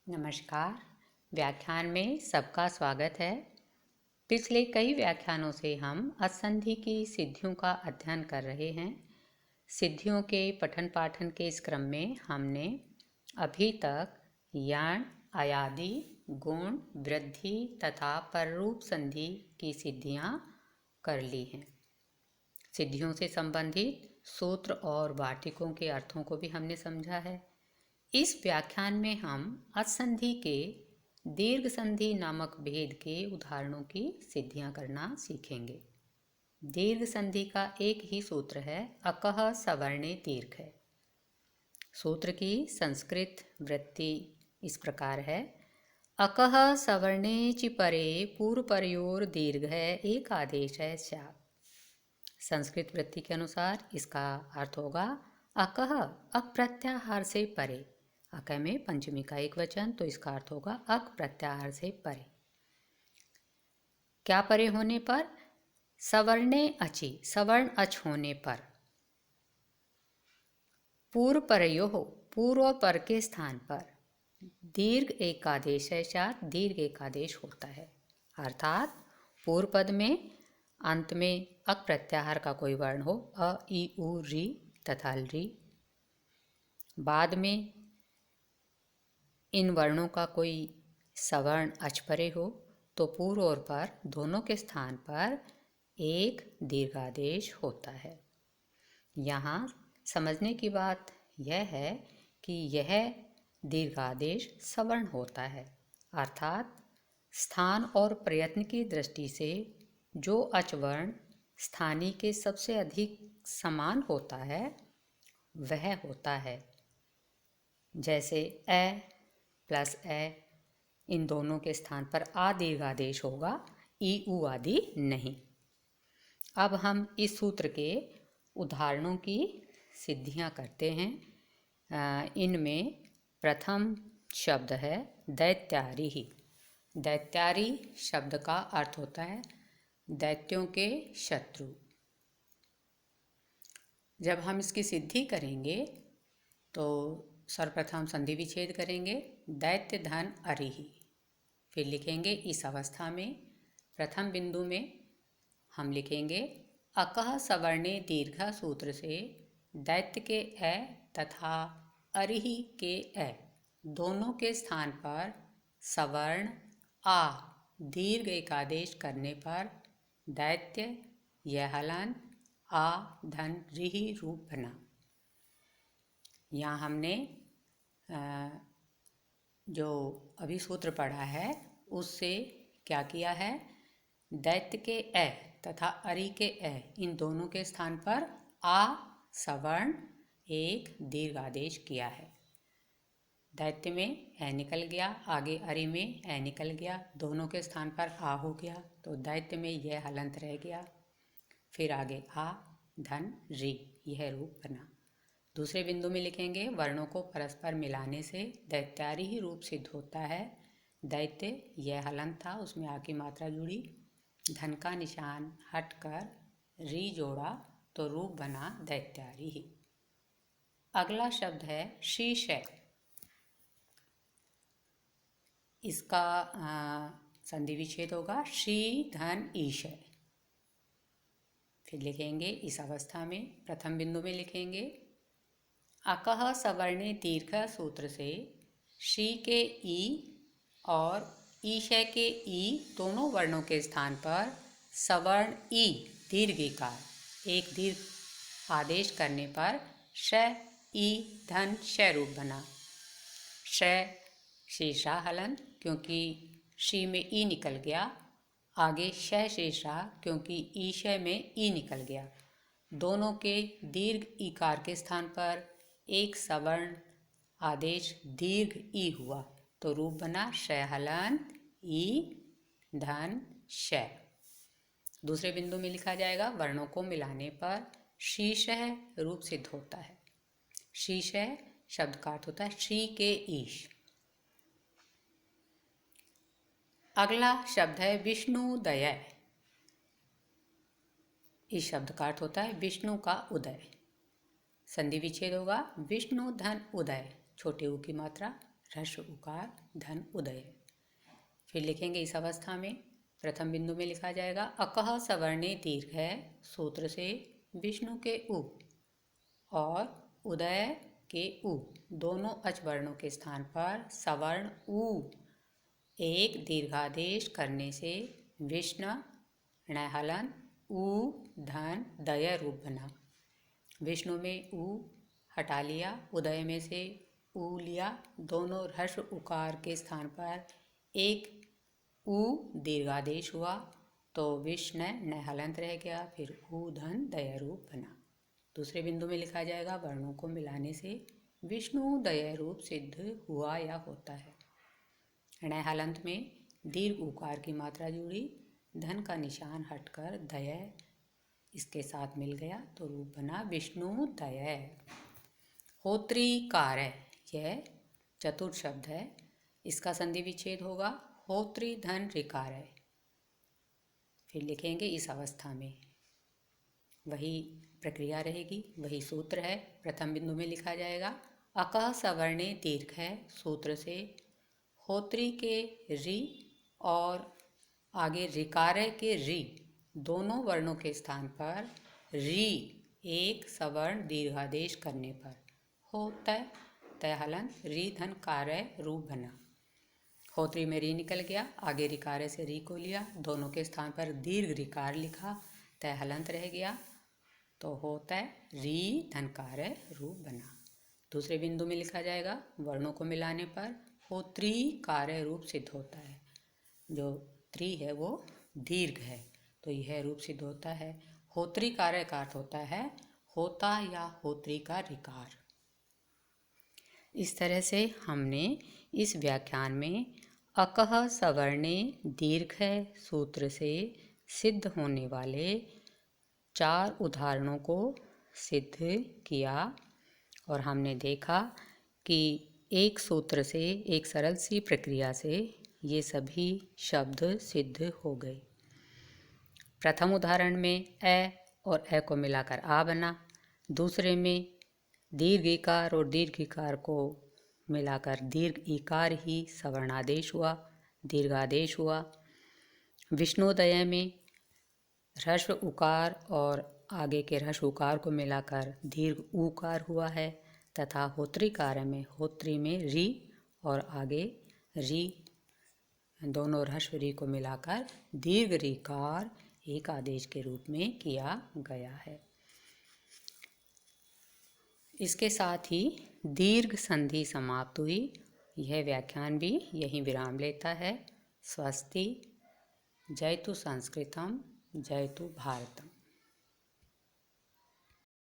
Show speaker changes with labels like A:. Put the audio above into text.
A: नमस्कार। व्याख्यान में सबका स्वागत है। पिछले कई व्याख्यानों से हम असंधि की सिद्धियों का अध्ययन कर रहे हैं। सिद्धियों के पठन पाठन के इस क्रम में हमने अभी तक यण, अयादि, गुण, वृद्धि तथा पररूप संधि की सिद्धियां कर ली हैं। सिद्धियों से संबंधित सूत्र और वार्तिकों के अर्थों को भी हमने समझा है। इस व्याख्यान में हम असंधि के दीर्घ संधि नामक भेद के उदाहरणों की सिद्धियां करना सीखेंगे। दीर्घ संधि का एक ही सूत्र है, अकः सवर्णे दीर्घ है। सूत्र की संस्कृत वृत्ति इस प्रकार है, अकः सवर्णे च परे पूर्वपरयोर दीर्घ है एक आदेश है स्यात्। संस्कृत वृत्ति के अनुसार इसका अर्थ होगा अकः अक प्रत्याहार से परे। अक में पंचमी का एक वचन, तो इसका अर्थ होगा अक प्रत्याहार से परे। क्या परे होने पर? सवर्णे अचि, सवर्ण अच होने पर। पूर्व परयो हो, पूर्व और पर के स्थान पर दीर्घ एकादेश है साथ दीर्घ एकादेश होता है। अर्थात पूर्व पद में अंत में अक प्रत्याहार का कोई वर्ण हो, अ, ई, उ, री तथा री। बाद में इन वर्णों का कोई सवर्ण अच परे हो, तो पूर्व और पर दोनों के स्थान पर एक दीर्घादेश होता है। यहाँ समझने की बात यह है कि यह दीर्घादेश सवर्ण होता है, अर्थात स्थान और प्रयत्न की दृष्टि से जो अचवर्ण स्थानीय के सबसे अधिक समान होता है वह होता है। जैसे ए प्लस ए, इन दोनों के स्थान पर आ दीर्घादेश होगा, ई, उ आदि नहीं। अब हम इस सूत्र के उदाहरणों की सिद्धियां करते हैं। इनमें प्रथम शब्द है दैत्यारी ही। दैत्यारी शब्द का अर्थ होता है दैत्यों के शत्रु। जब हम इसकी सिद्धि करेंगे तो सर्वप्रथम संधि विच्छेद करेंगे, दैत्य धन अरिहि। फिर लिखेंगे इस अवस्था में प्रथम बिंदु में हम लिखेंगे अकः सवर्णे दीर्घ सूत्र से दैत्य के ए तथा अरिहि के ए दोनों के स्थान पर सवर्ण आ दीर्घ एकादेश करने पर दैत्य यह हलन आ धन रिहि रूप बना। यहाँ हमने जो अभी सूत्र पढ़ा है उससे क्या किया है, दैत्य के ए तथा अरि के ए इन दोनों के स्थान पर आ सवर्ण एक दीर्घ आदेश किया है। दैत्य में ए निकल गया, आगे अरि में ए निकल गया, दोनों के स्थान पर आ हो गया, तो दैत्य में यह हलंत रह गया। फिर आगे आ धन री, यह रूप बना। दूसरे बिंदु में लिखेंगे वर्णों को परस्पर मिलाने से दैत्यारी ही रूप सिद्ध होता है। दैत्य यह हलंत था, उसमें आ की मात्रा जुड़ी, धन का निशान हटकर री जोड़ा तो रूप बना दैत्यारी ही। अगला शब्द है शीशय। इसका संधि विच्छेद होगा शी धन ईशय। फिर लिखेंगे इस अवस्था में प्रथम बिंदु में लिखेंगे अकः सवर्णे दीर्घ सूत्र से शी के ई और ईशय के ई दोनों वर्णों के स्थान पर सवर्ण ई दीर्घ इकार एक दीर्घ आदेश करने पर श ई धन श रूप बना। श शेषा हलन क्योंकि शी में ई निकल गया, आगे श शेषा क्योंकि ईशय में ई निकल गया। दोनों के दीर्घ इकार के स्थान पर एक सवर्ण आदेश दीर्घ ई हुआ तो रूप बना श हलंत ई धन श। दूसरे बिंदु में लिखा जाएगा वर्णों को मिलाने पर शीशः रूप सिद्ध होता है। शीशः शब्द का अर्थ होता है श्री के ईश। अगला शब्द है विष्णुदय। इस शब्द का अर्थ होता है विष्णु का उदय। संधि विच्छेद होगा विष्णु धन उदय, छोटे ऊ की मात्रा ह्रस्व उकार धन उदय। फिर लिखेंगे इस अवस्था में प्रथम बिंदु में लिखा जाएगा अकह सवर्णे दीर्घ है सूत्र से विष्णु के उ और उदय के उ दोनों अच वर्णों के स्थान पर सवर्ण उ एक दीर्घादेश करने से विष्णु णहलन उ धन दय रूप बना। विष्णु में उ हटा लिया, उदय में से उ लिया, दोनों ह्रस्व उकार के स्थान पर एक उ दीर्घादेश हुआ तो विष्णु न हलंत रह गया, फिर उ धन दय रूप बना। दूसरे बिंदु में लिखा जाएगा वर्णों को मिलाने से विष्णु दय रूप सिद्ध हुआ या होता है। ण हलंत में दीर्घ उकार की मात्रा जुड़ी, धन का निशान हटकर दय इसके साथ मिल गया तो रूप बना विष्णु दय। होत्री कार्य यह चतुर्थ शब्द है, इसका संधि विच्छेद होगा होत्री धन ऋकार। फिर लिखेंगे इस अवस्था में वही प्रक्रिया रहेगी, वही सूत्र है। प्रथम बिंदु में लिखा जाएगा अकह सवर्णे दीर्घ है सूत्र से होत्री के रि और आगे ऋकारे के रि दोनों वर्णों के स्थान पर रि एक सवर्ण दीर्घादेश करने पर होता तय हलन रि धन कार्य रूप बना। होत्री में री निकल गया, आगे रिकारे से री को लिया, दोनों के स्थान पर दीर्घ रिकार लिखा, तय हलंत रह गया तो होता है री धनकार रूप बना। दूसरे बिंदु में लिखा जाएगा वर्णों को मिलाने पर होत्री कार्य रूप सिद्ध होता है। जो त्रि है वो दीर्घ है तो यह रूप सिद्ध होता है। होत्री कार्य का अर्थ होता है होता या होत्री का रिकार। इस तरह से हमने इस व्याख्यान में अकह सवर्णे दीर्घ है सूत्र से सिद्ध होने वाले 4 उदाहरणों को सिद्ध किया और हमने देखा कि एक सूत्र से एक सरल सी प्रक्रिया से ये सभी शब्द सिद्ध हो गए। प्रथम उदाहरण में ए और ए को मिलाकर आ बना, दूसरे में दीर्घ इकार और दीर्घ इकार को मिलाकर दीर्घ इकार ही सवर्णादेश हुआ, दीर्घादेश हुआ। विष्णुदय में ह्रस्व उकार और आगे के ह्रस्व उकार को मिलाकर दीर्घ ऊकार हुआ है तथा होत्री कार्य में होत्री में री और आगे री दोनों ह्रस्व री को मिलाकर दीर्घ रीकार एक आदेश के रूप में किया गया है। इसके साथ ही दीर्घ संधि समाप्त हुई। यह व्याख्यान भी यहीं विराम लेता है। स्वस्ति। जयतु संस्कृतम, जयतु भारतम।